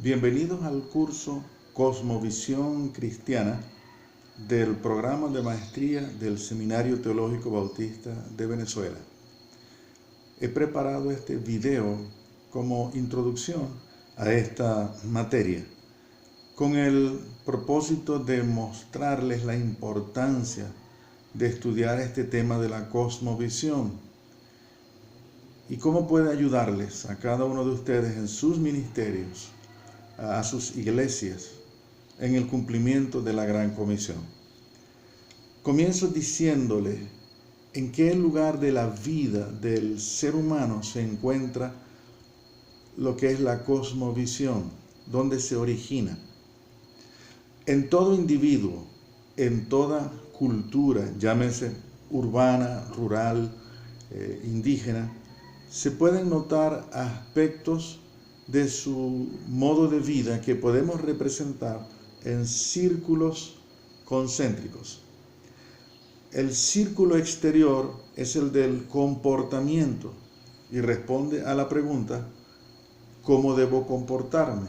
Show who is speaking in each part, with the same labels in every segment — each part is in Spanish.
Speaker 1: Bienvenidos al curso Cosmovisión Cristiana del programa de maestría del Seminario Teológico Bautista de Venezuela. He preparado este video como introducción a esta materia con el propósito de mostrarles la importancia de estudiar este tema de la cosmovisión y cómo puede ayudarles a cada uno de ustedes en sus ministerios, a sus iglesias, en el cumplimiento de la Gran Comisión. Comienzo diciéndole en qué lugar de la vida del ser humano se encuentra lo que es la cosmovisión, dónde se origina. En todo individuo, en toda cultura, llámese urbana, rural, indígena, se pueden notar aspectos de su modo de vida que podemos representar en círculos concéntricos. El círculo exterior es el del comportamiento y responde a la pregunta: ¿cómo debo comportarme?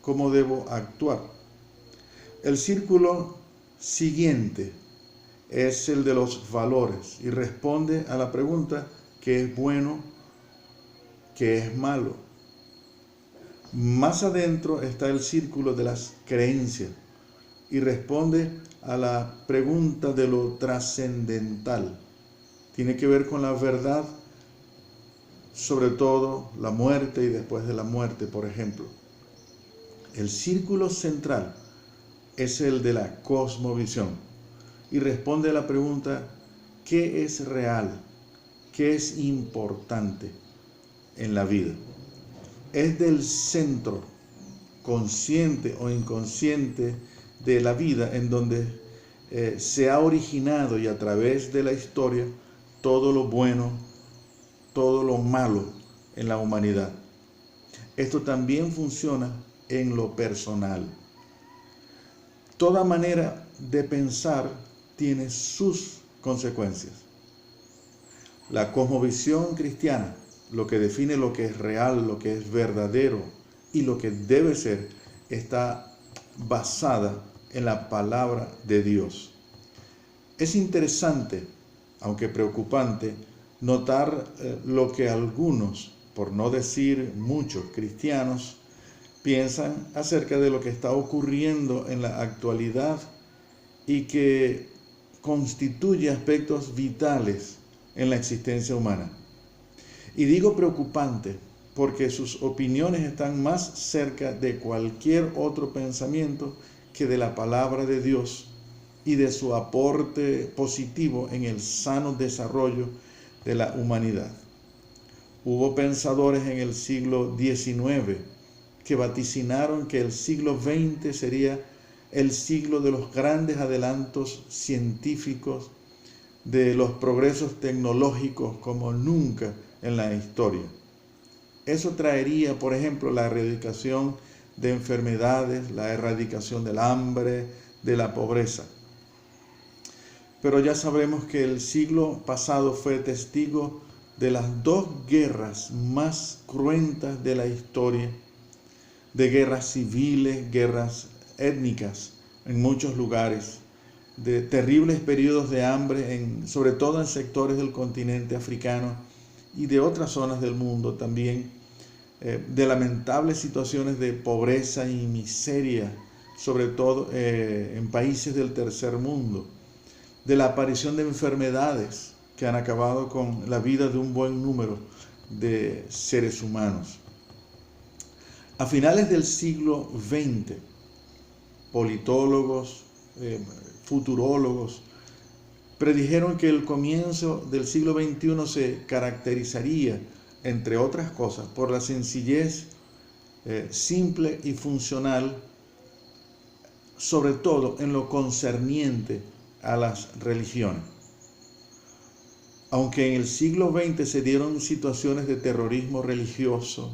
Speaker 1: ¿Cómo debo actuar? El círculo siguiente es el de los valores y responde a la pregunta: ¿qué es bueno? ¿Qué es malo? Más adentro está el círculo de las creencias y responde a la pregunta de lo trascendental. Tiene que ver con la verdad, sobre todo la muerte y después de la muerte, por ejemplo. El círculo central es el de la cosmovisión y responde a la pregunta: ¿qué es real? ¿Qué es importante en la vida? Es del centro, consciente o inconsciente, de la vida en donde se ha originado, y a través de la historia, todo lo bueno, todo lo malo en la humanidad. Esto también funciona en lo personal. Toda manera de pensar tiene sus consecuencias. La cosmovisión cristiana, lo que define lo que es real, lo que es verdadero y lo que debe ser, está basada en la palabra de Dios. Es interesante, aunque preocupante, notar lo que algunos, por no decir muchos cristianos, piensan acerca de lo que está ocurriendo en la actualidad y que constituye aspectos vitales en la existencia humana. Y digo preocupante porque sus opiniones están más cerca de cualquier otro pensamiento que de la palabra de Dios y de su aporte positivo en el sano desarrollo de la humanidad. Hubo pensadores en el siglo XIX que vaticinaron que el siglo XX sería el siglo de los grandes adelantos científicos, de los progresos tecnológicos como nunca en la historia. Eso traería, por ejemplo, la erradicación de enfermedades, la erradicación del hambre, de la pobreza. Pero ya sabemos que el siglo pasado fue testigo de las dos guerras más cruentas de la historia, de guerras civiles, guerras étnicas en muchos lugares, de terribles periodos de hambre, sobre todo en sectores del continente africano y de otras zonas del mundo también, de lamentables situaciones de pobreza y miseria, sobre todo en países del tercer mundo, de la aparición de enfermedades que han acabado con la vida de un buen número de seres humanos. A finales del siglo XX, politólogos, futurólogos, predijeron que el comienzo del siglo XXI se caracterizaría, entre otras cosas, por la sencillez simple y funcional, sobre todo en lo concerniente a las religiones. Aunque en el siglo XX se dieron situaciones de terrorismo religioso,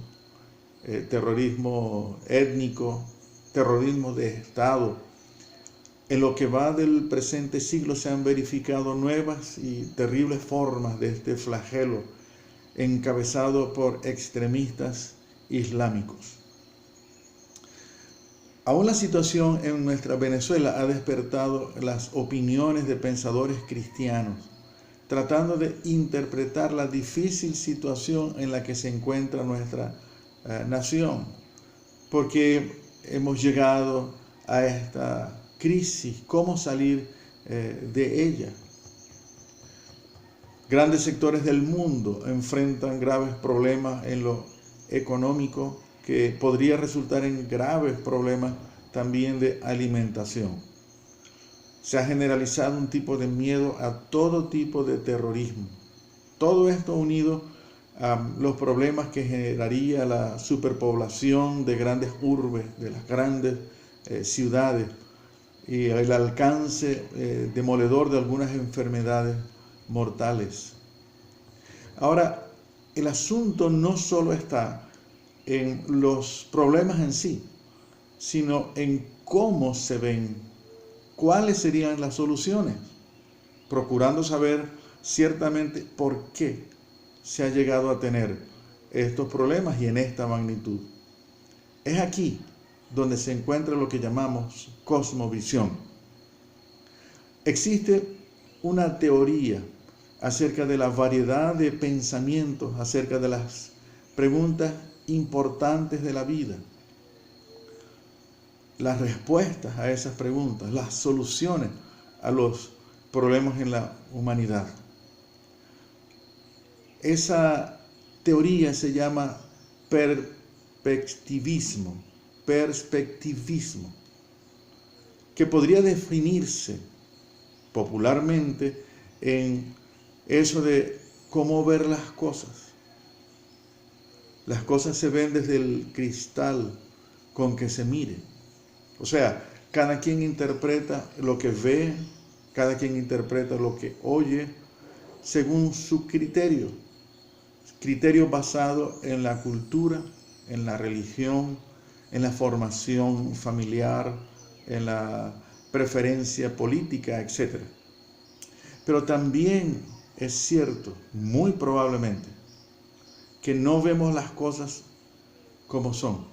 Speaker 1: terrorismo étnico, terrorismo de Estado, en lo que va del presente siglo se han verificado nuevas y terribles formas de este flagelo encabezado por extremistas islámicos. Aún la situación en nuestra Venezuela ha despertado las opiniones de pensadores cristianos, tratando de interpretar la difícil situación en la que se encuentra nuestra nación, porque hemos llegado a esta crisis, cómo salir de ella. Grandes sectores del mundo enfrentan graves problemas en lo económico, que podría resultar en graves problemas también de alimentación. Se ha generalizado un tipo de miedo a todo tipo de terrorismo. Todo esto unido a los problemas que generaría la superpoblación de grandes urbes, de las grandes ciudades, y el alcance demoledor de algunas enfermedades mortales. Ahora, el asunto no solo está en los problemas en sí, sino en cómo se ven, cuáles serían las soluciones, procurando saber ciertamente por qué se ha llegado a tener estos problemas y en esta magnitud. Es aquí donde se encuentra lo que llamamos cosmovisión. Existe una teoría acerca de la variedad de pensamientos, acerca de las preguntas importantes de la vida, las respuestas a esas preguntas, las soluciones a los problemas en la humanidad. Esa teoría se llama perspectivismo, que podría definirse popularmente en eso de cómo ver las cosas. Las cosas se ven desde el cristal con que se mire. O sea, cada quien interpreta lo que ve, cada quien interpreta lo que oye según su criterio basado en la cultura, en la religión, en la formación familiar, en la preferencia política, etc. Pero también es cierto, muy probablemente, que no vemos las cosas como son,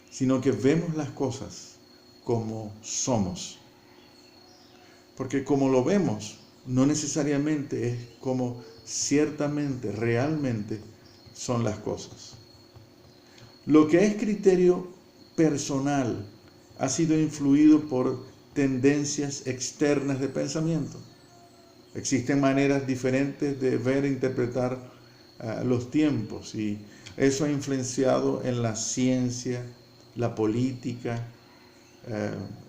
Speaker 1: sino que vemos las cosas como somos. Porque como lo vemos, no necesariamente es como ciertamente, realmente son las cosas. Lo que es criterio personal ha sido influido por tendencias externas de pensamiento. Existen maneras diferentes de ver e interpretar los tiempos, y eso ha influenciado en la ciencia, la política,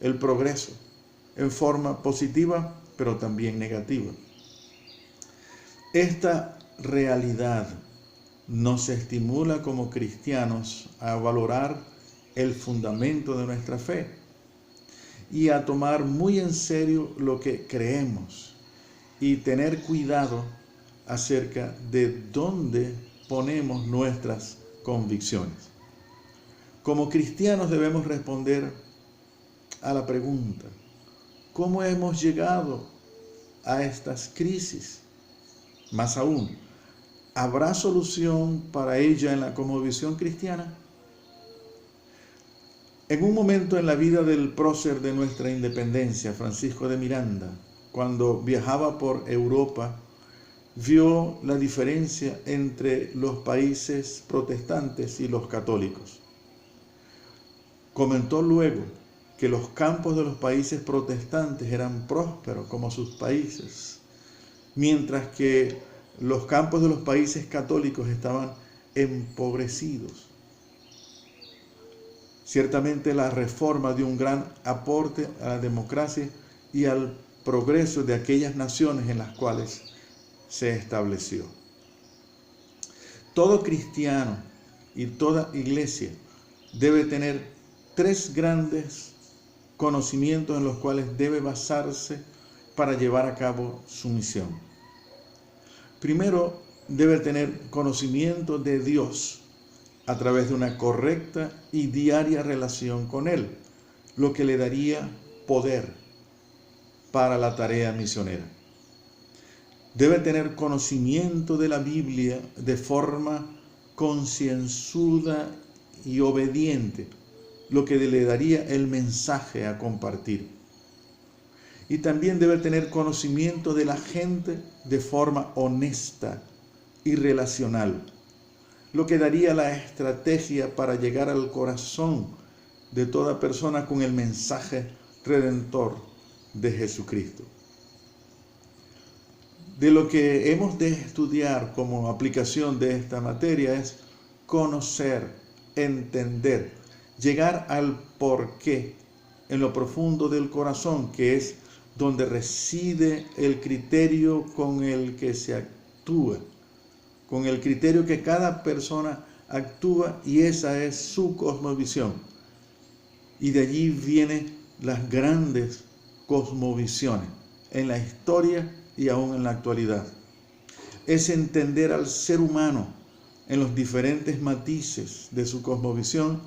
Speaker 1: el progreso, en forma positiva, pero también negativa. Esta realidad nos estimula como cristianos a valorar el fundamento de nuestra fe y a tomar muy en serio lo que creemos y tener cuidado acerca de dónde ponemos nuestras convicciones. Como cristianos debemos responder a la pregunta: ¿cómo hemos llegado a estas crisis? Más aún, ¿habrá solución para ella en la cosmovisión cristiana? En un momento en la vida del prócer de nuestra independencia, Francisco de Miranda, cuando viajaba por Europa, vio la diferencia entre los países protestantes y los católicos. Comentó luego que los campos de los países protestantes eran prósperos como sus países, mientras que los campos de los países católicos estaban empobrecidos. Ciertamente la reforma dio un gran aporte a la democracia y al progreso de aquellas naciones en las cuales se estableció. Todo cristiano y toda iglesia debe tener 3 grandes conocimientos en los cuales debe basarse para llevar a cabo su misión. Primero, debe tener conocimiento de Dios a través de una correcta y diaria relación con Él, lo que le daría poder para la tarea misionera. Debe tener conocimiento de la Biblia de forma concienzuda y obediente, lo que le daría el mensaje a compartir. Y también debe tener conocimiento de la gente de forma honesta y relacional, lo que daría la estrategia para llegar al corazón de toda persona con el mensaje redentor de Jesucristo. De lo que hemos de estudiar como aplicación de esta materia es conocer, entender, llegar al porqué en lo profundo del corazón, que es donde reside el criterio con el que se actúa, con el criterio que cada persona actúa, y esa es su cosmovisión. Y de allí vienen las grandes cosmovisiones en la historia y aún en la actualidad. Es entender al ser humano en los diferentes matices de su cosmovisión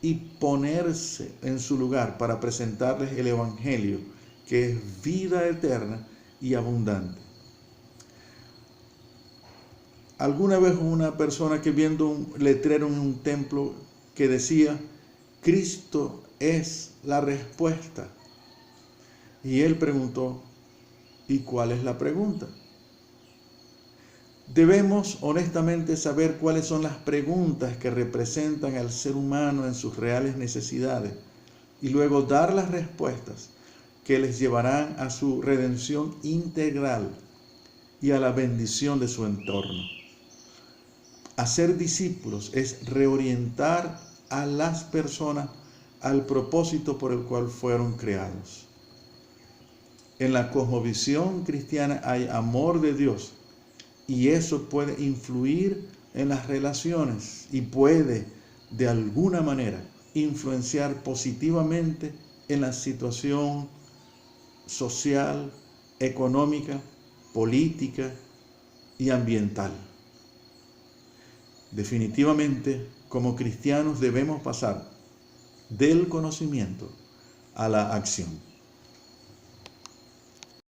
Speaker 1: y ponerse en su lugar para presentarles el Evangelio, que es vida eterna y abundante. Alguna vez una persona que viendo un letrero en un templo que decía: Cristo es la respuesta. Y él preguntó: ¿y cuál es la pregunta? Debemos honestamente saber cuáles son las preguntas que representan al ser humano en sus reales necesidades y luego dar las respuestas que les llevarán a su redención integral y a la bendición de su entorno. Hacer discípulos es reorientar a las personas al propósito por el cual fueron creados. En la cosmovisión cristiana hay amor de Dios, y eso puede influir en las relaciones y puede, de alguna manera, influenciar positivamente en la situación social, económica, política y ambiental. Definitivamente, como cristianos debemos pasar del conocimiento a la acción.